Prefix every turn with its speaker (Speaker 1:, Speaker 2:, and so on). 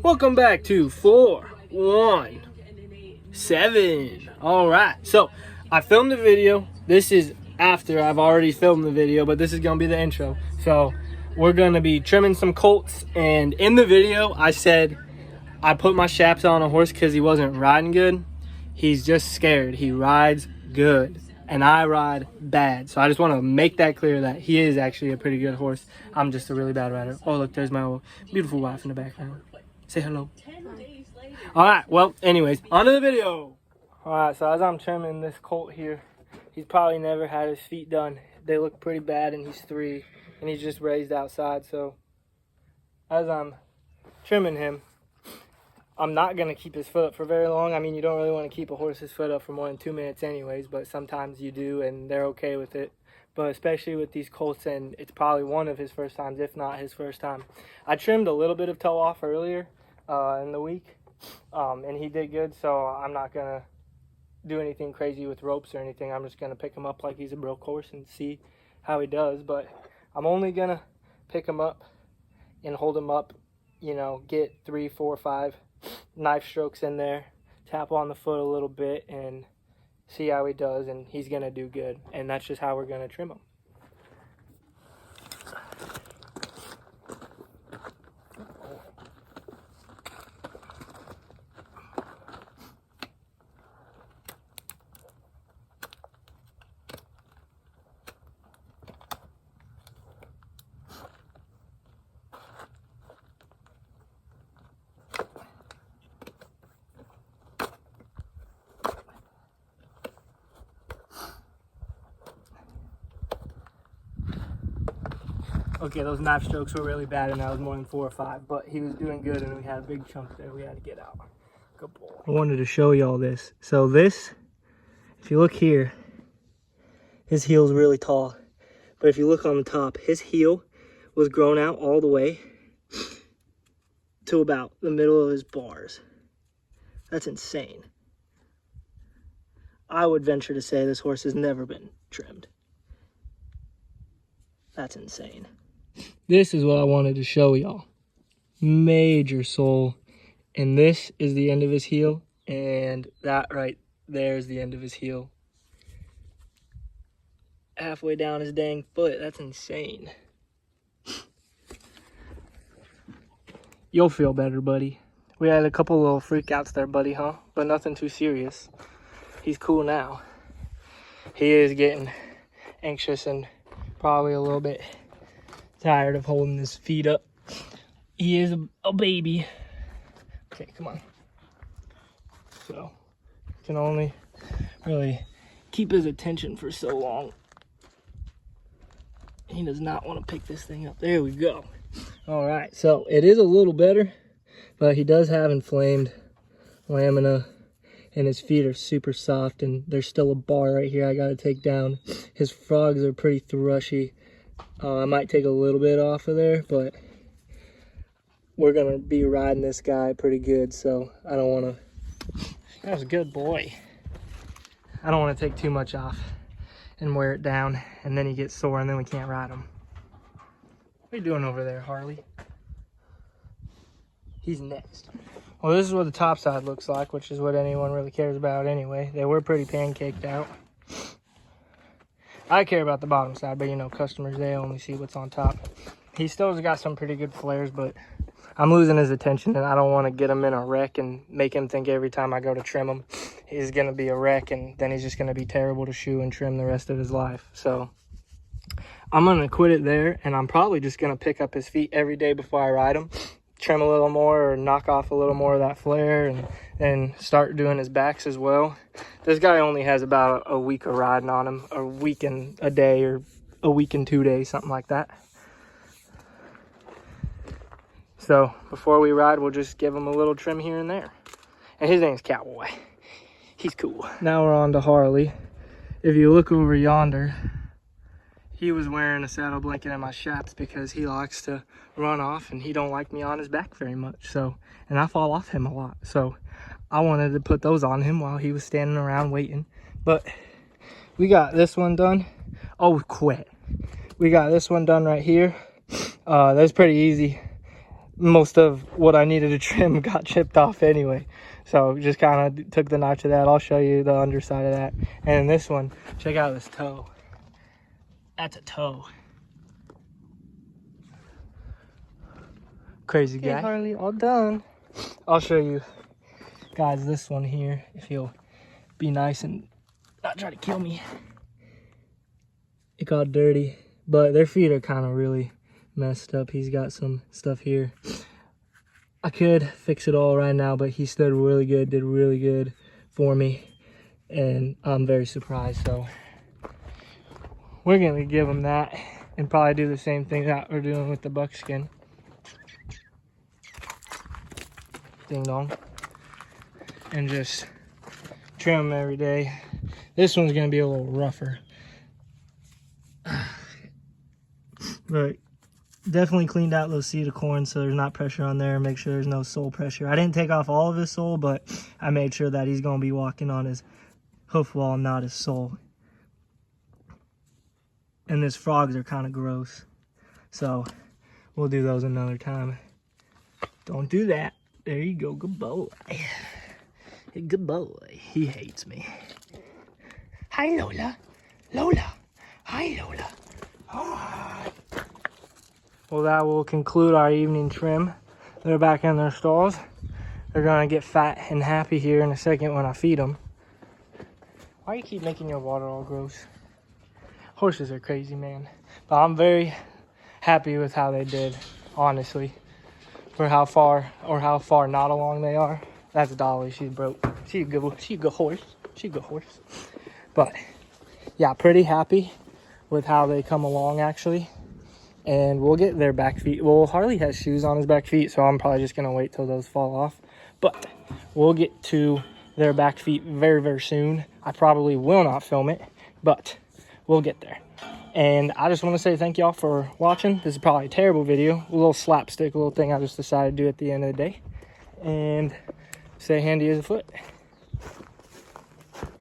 Speaker 1: Welcome back to 417. All right, so I filmed the video. This is after I've already filmed the video, but this is gonna be the intro. So we're gonna be trimming some colts, and in the video I said I put my chaps on a horse because he wasn't riding good. He's just scared. He rides good and I ride bad. So I just want to make that clear that he is actually a pretty good horse. I'm just a really bad rider. Oh, look, there's my beautiful wife in the background. Say hello. All right, well, anyways, on to the video. All right, so as I'm trimming this colt here, he's probably never had his feet done. They look pretty bad, and he's 3, and he's just raised outside. So as I'm trimming him, I'm not going to keep his foot up for very long. I mean, you don't really want to keep a horse's foot up for more than 2 minutes anyways, but sometimes you do, and they're okay with it. But especially with these colts, and it's probably one of his first times, if not his first time. I trimmed a little bit of toe off earlier in the week, and he did good, so I'm not going to do anything crazy with ropes or anything. I'm just going to pick him up like he's a broke horse and see how he does. But I'm only going to pick him up and hold him up, you know, get 3, 4, 5 knife strokes in there, tap on the foot a little bit, and see how he does, and he's gonna do good. And that's just how we're gonna trim him. Okay, those knife strokes were really bad, and that was more than 4 or 5, but he was doing good, and we had a big chunk there we had to get out. Good boy. I wanted to show you all this. So this, if you look here, his heel's really tall, but if you look on the top, his heel was grown out all the way to about the middle of his bars. That's insane. I would venture to say this horse has never been trimmed. That's insane. This is what I wanted to show y'all. Major sole. And this is the end of his heel. And that right there is the end of his heel. Halfway down his dang foot. That's insane. You'll feel better, buddy. We had a couple little freakouts there, buddy, huh? But nothing too serious. He's cool now. He is getting anxious and probably a little bit tired of holding his feet up. He is a baby. Okay, come on. So, can only really keep his attention for so long. He does not want to pick this thing up. There we go. All right, so it is a little better, but he does have inflamed lamina, and his feet are super soft, and there's still a bar right here I got to take down. His frogs are pretty thrushy. I might take a little bit off of there, but we're going to be riding this guy pretty good, so I don't want to... That was a good boy. I don't want to take too much off and wear it down, and then he gets sore, and then we can't ride him. What are you doing over there, Harley? He's next. Well, this is what the top side looks like, which is what anyone really cares about anyway. They were pretty pancaked out. I care about the bottom side, but you know, customers, they only see what's on top. He still has got some pretty good flares, but I'm losing his attention, and I don't want to get him in a wreck and make him think every time I go to trim him, he's going to be a wreck, and then he's just going to be terrible to shoe and trim the rest of his life. So I'm going to quit it there, and I'm probably just going to pick up his feet every day before I ride him. Trim a little more or knock off a little more of that flare, and then start doing his backs as well. This guy only has about a week of riding on him, a week and a day, or a week and 2 days, something like that. So before we ride, we'll just give him a little trim here and there. And his name's Cowboy. He's cool. Now we're on to Harley. If you look over yonder, he was wearing a saddle blanket in my chaps because he likes to run off, and he don't like me on his back very much. So, and I fall off him a lot. So I wanted to put those on him while he was standing around waiting. But we got this one done. Oh, quit. We got this one done right here. That's pretty easy. most of what I needed to trim got chipped off anyway. So just kind of took the notch of that. I'll show you the underside of that. And this one, check out this toe. That's a toe. Crazy guy. Hey, Harley, all done. I'll show you guys this one here, if he'll be nice and not try to kill me. It got dirty, but their feet are kind of really messed up. He's got some stuff here. I could fix it all right now, but he stood really good, did really good for me, and I'm very surprised. So we're gonna give him that and probably do the same thing that we're doing with the buckskin. Ding dong. And just trim them every day. This one's gonna be a little rougher, but definitely cleaned out those seed of corn so there's not pressure on there. Make sure there's no sole pressure. I didn't take off all of his sole, but I made sure that he's gonna be walking on his hoof wall, not his sole. And his frogs are kind of gross, so we'll do those another time. Don't do that. There you go, good boy. Good boy. He hates me. Hi, Lola. Lola. Hi, Lola. Hi. Well, that will conclude our evening trim. They're back in their stalls. They're gonna get fat and happy here in a second when I feed them. Why do you keep making your water all gross? Horses are crazy, man. But I'm very happy with how they did, honestly. For how far not along they are. That's Dolly. She's broke. She's a good horse. She's a good horse. But yeah, pretty happy with how they come along actually. And we'll get their back feet. Well, Harley has shoes on his back feet, so I'm probably just gonna wait till those fall off. But we'll get to their back feet very, very soon. I probably will not film it, but we'll get there. And I just want to say thank y'all for watching. This is probably a terrible video, a little slapstick, a little thing I just decided to do at the end of the day. And stay handy as a foot.